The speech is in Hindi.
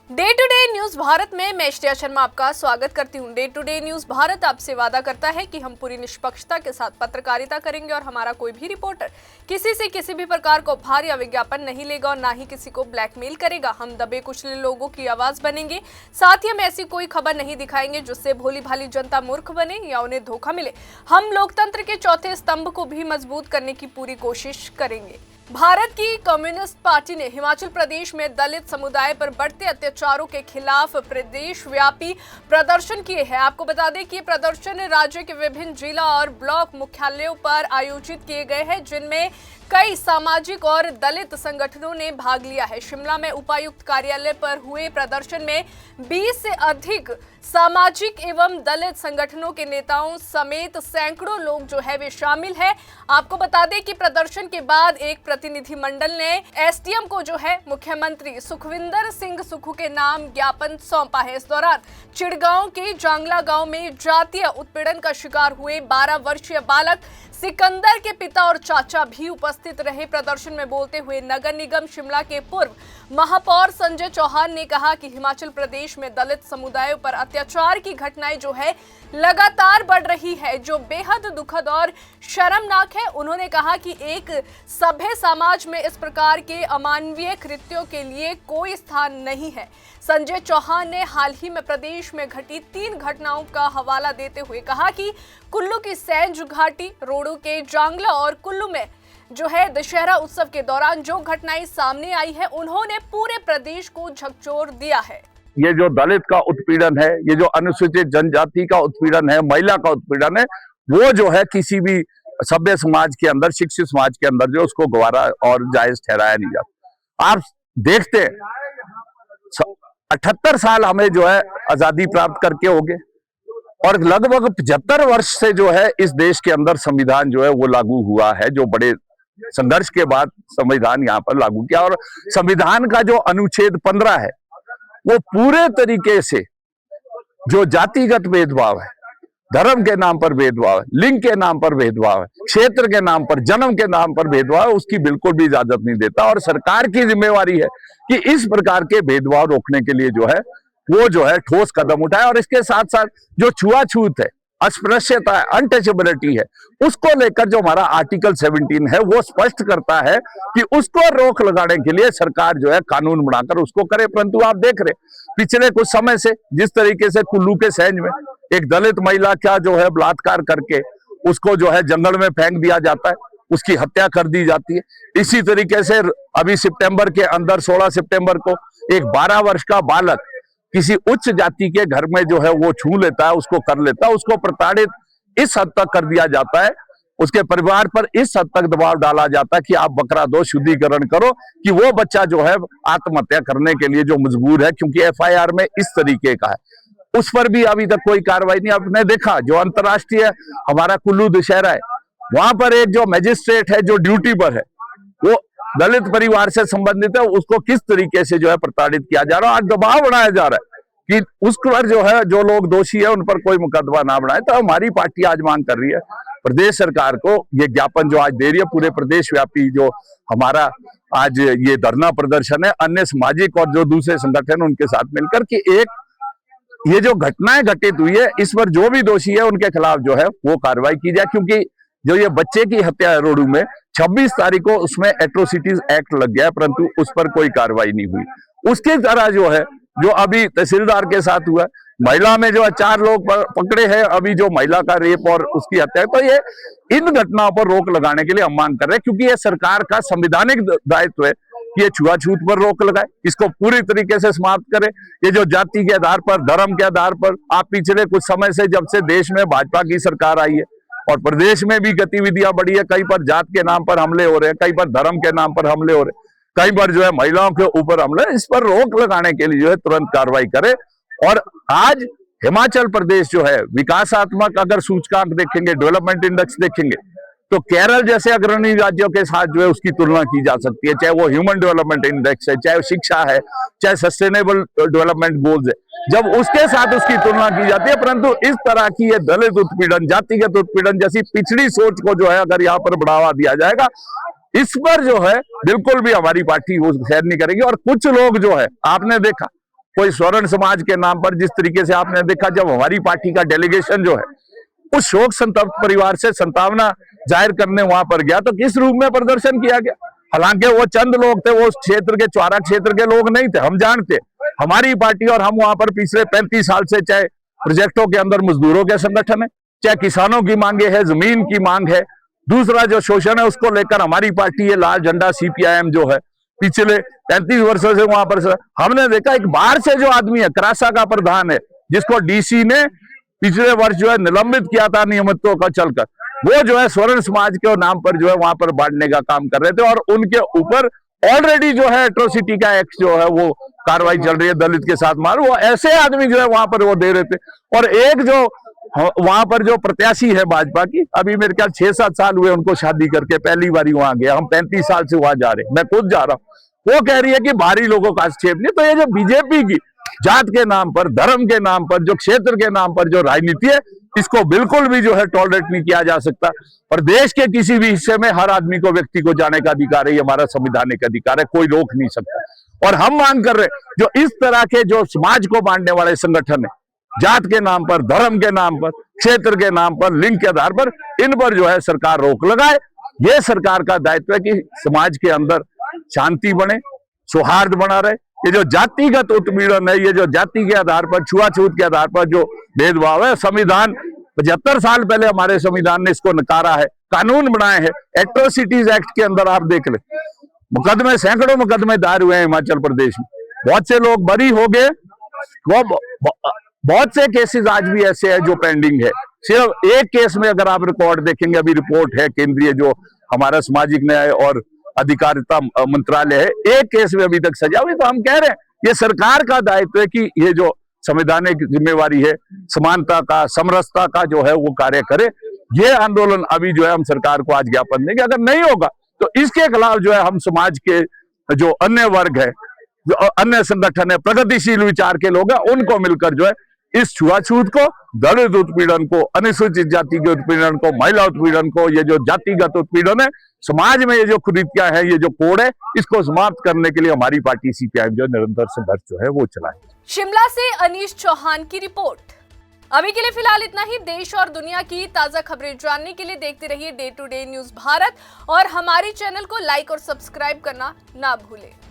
Day to day news Bharat में मैं श्रेया शर्मा आपका स्वागत करती हूं। Day to day news Bharat आपसे वादा करता है कि हम पूरी निष्पक्षता के साथ पत्रकारिता करेंगे और हमारा कोई भी रिपोर्टर किसी से किसी भी प्रकार का उपहार या विज्ञापन नहीं लेगा और ना ही किसी को ब्लैकमेल करेगा। हम दबे कुचले लोगों की आवाज बनेंगे। साथ ही हम ऐसी कोई खबर नहीं दिखाएंगे जिससे भोली भाली जनता मूर्ख बने या उन्हें धोखा मिले। हम लोकतंत्र के चौथे स्तंभ को भी मजबूत करने की पूरी कोशिश करेंगे। भारत की कम्युनिस्ट पार्टी ने हिमाचल प्रदेश में दलित समुदाय पर बढ़ते अत्याचारों के खिलाफ प्रदेश व्यापी प्रदर्शन किए हैं। आपको बता दें कि प्रदर्शन राज्य के विभिन्न जिला और ब्लॉक मुख्यालयों पर आयोजित किए गए हैं, जिनमें कई सामाजिक और दलित संगठनों ने भाग लिया है। शिमला में उपायुक्त कार्यालय पर हुए प्रदर्शन में 20 से अधिक सामाजिक एवं दलित संगठनों के नेताओं समेत सैकड़ों लोग जो है वे शामिल हैं। आपको बता दें कि प्रदर्शन के बाद एक प्रतिनिधिमंडल ने एसडीएम को जो है मुख्यमंत्री सुखविंदर सिंह सुक्खू के नाम ज्ञापन सौंपा है। इस दौरान चिड़गांव के जांगला गांव में जातीय उत्पीड़न का शिकार हुए 12 वर्षीय बालक सिकंदर के पिता और चाचा भी उपस्थित रहे। प्रदर्शन में बोलते हुए नगर निगम शिमला के पूर्व महापौर संजय चौहान ने कहा कि हिमाचल प्रदेश में दलित समुदायों पर अत्याचार की घटनाएं जो है लगातार बढ़ रही है, जो बेहद दुखद और शर्मनाक है। उन्होंने कहा कि एक सभ्य समाज में इस प्रकार के अमानवीय कृत्यों के लिए कोई स्थान नहीं है। संजय चौहान ने हाल ही में प्रदेश में घटी 3 घटनाओं का हवाला देते हुए कहा कि कुल्लू की सैंज घाटी, रोडू के जांगला और कुल्लू में जो है दशहरा उत्सव के दौरान जो घटनाएं सामने आई है, उन्होंने पूरे प्रदेश को झकझोर दिया है। ये जो दलित का उत्पीड़न है, ये जो अनुसूचित जनजाति का उत्पीड़न है, महिला का उत्पीड़न है, वो जो है किसी भी सभ्य समाज के अंदर, शिक्षित समाज के अंदर जो उसको गवारा और जायज ठहराया नहीं जाता। आप देखते 78 साल हमें जो है आजादी प्राप्त करके हो गए और लगभग 75 वर्ष से जो है इस देश के अंदर संविधान जो है वो लागू हुआ है, जो बड़े संघर्ष के बाद संविधान यहाँ पर लागू किया। और संविधान का जो अनुच्छेद 15 है वो पूरे तरीके से जो जातिगत भेदभाव है, धर्म के नाम पर भेदभाव है, लिंग के नाम पर भेदभाव है, क्षेत्र के नाम पर, जन्म के नाम पर भेदभाव है, उसकी बिल्कुल भी इजाजत नहीं देता। और सरकार की जिम्मेवारी है कि इस प्रकार के भेदभाव रोकने के लिए जो है वो जो है ठोस कदम उठाए। और इसके साथ साथ जो छुआछूत है, अस्पृश्यता है, अनटचेबिलिटी है, उसको लेकर जो हमारा आर्टिकल 17 है वो स्पष्ट करता है कि उसको रोक लगाने के लिए सरकार जो है कानून बनाकर उसको करे। परंतु आप देख रहे पिछले कुछ समय से जिस तरीके से कुल्लू के सैंज में एक दलित महिला का जो है बलात्कार करके उसको जो है जंगल में फेंक दिया जाता है, उसकी हत्या कर दी जाती है। इसी तरीके से अभी सितंबर के अंदर 16 सितंबर को एक 12 वर्ष का बालक किसी उच्च जाति के घर में जो है वो छू लेता है, उसको कर लेता है, उसको प्रताड़ित इस हद तक कर दिया जाता है, उसके परिवार पर इस हद तक दबाव डाला जाता है कि आप बकरा दो, शुद्धिकरण करो, कि वो बच्चा जो है आत्महत्या करने के लिए जो मजबूर है, क्योंकि एफआईआर में इस तरीके का है। उस पर भी अभी तक कोई कार्रवाई नहीं। आपने देखा जो अंतर्राष्ट्रीय हमारा कुल्लू दशहरा है, वहां पर एक जो मैजिस्ट्रेट है जो ड्यूटी पर है, वो दलित परिवार से संबंधित है, उसको किस तरीके से जो है प्रताड़ित किया जा रहा है और दबाव बनाया जा रहा है कि उस पर जो है जो लोग दोषी है उन पर कोई मुकदमा ना बनाए। तो हमारी पार्टी आज मांग कर रही है प्रदेश सरकार को, ये ज्ञापन जो आज दे रही है, पूरे प्रदेश व्यापी जो हमारा आज ये धरना प्रदर्शन है, अन्य सामाजिक और जो दूसरे संगठन उनके साथ मिलकर कि एक ये जो घटनाएं घटित हुई है इस पर जो भी दोषी है उनके खिलाफ जो है वो कार्रवाई की जाए। क्योंकि जो ये बच्चे की हत्या है रोडू में 26 तारीख को उसमें एट्रोसिटीज एक्ट लग गया, परंतु उस पर कोई कार्रवाई नहीं हुई। उसकी तरह जो है जो अभी तहसीलदार के साथ हुआ, महिला में जो 4 लोग पकड़े हैं, अभी जो महिला का रेप और उसकी हत्या है, तो ये इन घटनाओं पर रोक लगाने के लिए हम मांग कर रहे हैं, क्योंकि ये सरकार का संवैधानिक दायित्व है कि ये छुआछूत पर रोक लगाए, इसको पूरी तरीके से समाप्त करे। ये जो जाति के आधार पर, धर्म के आधार पर, आप पिछले कुछ समय से जब से देश में भाजपा की सरकार आई है और प्रदेश में भी गतिविधियां बढ़ी है, कहीं पर जात के नाम पर हमले हो रहे हैं, कहीं पर धर्म के नाम पर हमले हो रहे हैं, कई बार जो है महिलाओं के ऊपर हमले, इस पर रोक लगाने के लिए जो है तुरंत कार्रवाई करे। और आज हिमाचल प्रदेश जो है विकासात्मक अगर सूचकांक देखेंगे, डेवलपमेंट इंडेक्स देखेंगे, तो केरल जैसे अग्रणी राज्यों के साथ जो है उसकी तुलना की जा सकती है, चाहे वो ह्यूमन डेवलपमेंट इंडेक्स है, चाहे शिक्षा है, चाहे सस्टेनेबल डेवलपमेंट गोल्स है, जब उसके साथ उसकी तुलना की जाती है। परंतु इस तरह की ये दलित उत्पीड़न, जातिगत उत्पीड़न जैसी पिछड़ी सोच को जो है अगर यहाँ पर बढ़ावा दिया जाएगा, इस पर जो है बिल्कुल भी हमारी पार्टी वो खैर नहीं करेगी। और कुछ लोग जो है आपने देखा कोई स्वर्ण समाज के नाम पर जिस तरीके से आपने देखा, जब हमारी पार्टी का डेलीगेशन जो है उस शोक संतप्त परिवार से संतावना जाहिर करने वहां पर गया, तो किस रूप में प्रदर्शन किया गया। हालांकि वो चंद लोग थे, वो उस क्षेत्र के, चौरा क्षेत्र के लोग नहीं थे, हम जानते। हमारी पार्टी और हम वहां पर पिछले 35 साल से, चाहे प्रोजेक्टों के अंदर मजदूरों के संगठन है, चाहे किसानों की मांगे है, जमीन की मांग है, दूसरा जो शोषण है उसको लेकर हमारी पार्टी, ये लाल झंडा CPIM जो है पिछले 35 वर्षों से वहां पर हमने देखा। एक बाहर से जो आदमी है, क्रासा का प्रधान है, जिसको DC ने पिछले वर्ष जो है निलंबित किया था नियमितों का चलकर, वो जो है स्वर्ण समाज के नाम पर जो है वहां पर बांटने का काम कर रहे थे, और उनके ऊपर ऑलरेडी जो है एट्रोसिटी का एक्ट जो है वो कार्रवाई चल रही है, दलित के साथ मार, वो ऐसे आदमी जो है वहां पर वो दे रहे थे। और एक जो वहां पर जो प्रत्याशी है भाजपा की, अभी मेरे ख्याल 6-7 साल हुए उनको शादी करके, पहली बारी वहां गया, हम 35 साल से वहां जा रहे हैं, मैं खुद जा रहा हूं। वो कह रही है कि बाहरी लोगों का हस्तक्षेप नहीं। तो ये जो बीजेपी की जात के नाम पर, धर्म के नाम पर, जो क्षेत्र के नाम पर जो राजनीति है, इसको बिल्कुल भी जो है टॉलरेट नहीं किया जा सकता। और देश के किसी भी हिस्से में हर आदमी को, व्यक्ति को जाने का अधिकार है, ये हमारा संवैधानिक अधिकार है, कोई रोक नहीं सकता। और हम मांग कर रहे हैं, जो इस तरह के जो समाज को बांटने वाले संगठन है, जात के नाम पर, धर्म के नाम पर, क्षेत्र के नाम पर, लिंग के आधार पर, इन पर जो है सरकार रोक लगाए। ये सरकार का दायित्व है कि समाज के अंदर शांति बने, सौहार्द बना रहे। ये जो जातिगत उत्पीड़न है, ये जो जाति के आधार पर, छुआछूत के आधार पर जो भेदभाव है, संविधान 75 साल पहले हमारे संविधान ने इसको नकारा है, कानून बनाए हैं। एट्रोसिटीज एक्ट के अंदर आप देख ले, मुकदमे, सैकड़ों मुकदमे दायर हुए हैं हिमाचल प्रदेश में, बहुत से लोग बरी हो गए, बहुत से केसेस आज भी ऐसे हैं जो पेंडिंग है। सिर्फ एक केस में अगर आप रिकॉर्ड देखेंगे, अभी रिपोर्ट है केंद्रीय जो हमारा सामाजिक न्याय और अधिकारिता मंत्रालय है, एक केस में अभी तक सजा हुई। तो हम कह रहे हैं ये सरकार का दायित्व है कि ये जो संवैधानिक जिम्मेवारी है, समानता का, समरसता का जो है वो कार्य करे। ये आंदोलन अभी जो है हम सरकार को आज ज्ञापन देंगे। अगर नहीं होगा तो इसके खिलाफ जो है हम समाज के जो अन्य वर्ग है, जो अन्य संगठन है, प्रगतिशील विचार के लोग हैं, उनको मिलकर जो है इस छुआछूत को, दलित उत्पीड़न को, अनुसूचित जाति के उत्पीड़न को, महिला उत्पीड़न को, ये जो जातिगत उत्पीड़न है, समाज में ये जो कुरीतियां है, ये जो कोड है, इसको समाप्त करने के लिए हमारी पार्टी CPIM जो निरंतर संघर्ष जो है वो चलाए। शिमला से अनीश चौहान की रिपोर्ट। अभी के लिए फिलहाल इतना ही। देश और दुनिया की ताजा खबरें जानने के लिए देखते रहिए day to day news Bharat, और हमारे चैनल को लाइक और सब्सक्राइब करना ना भूलें।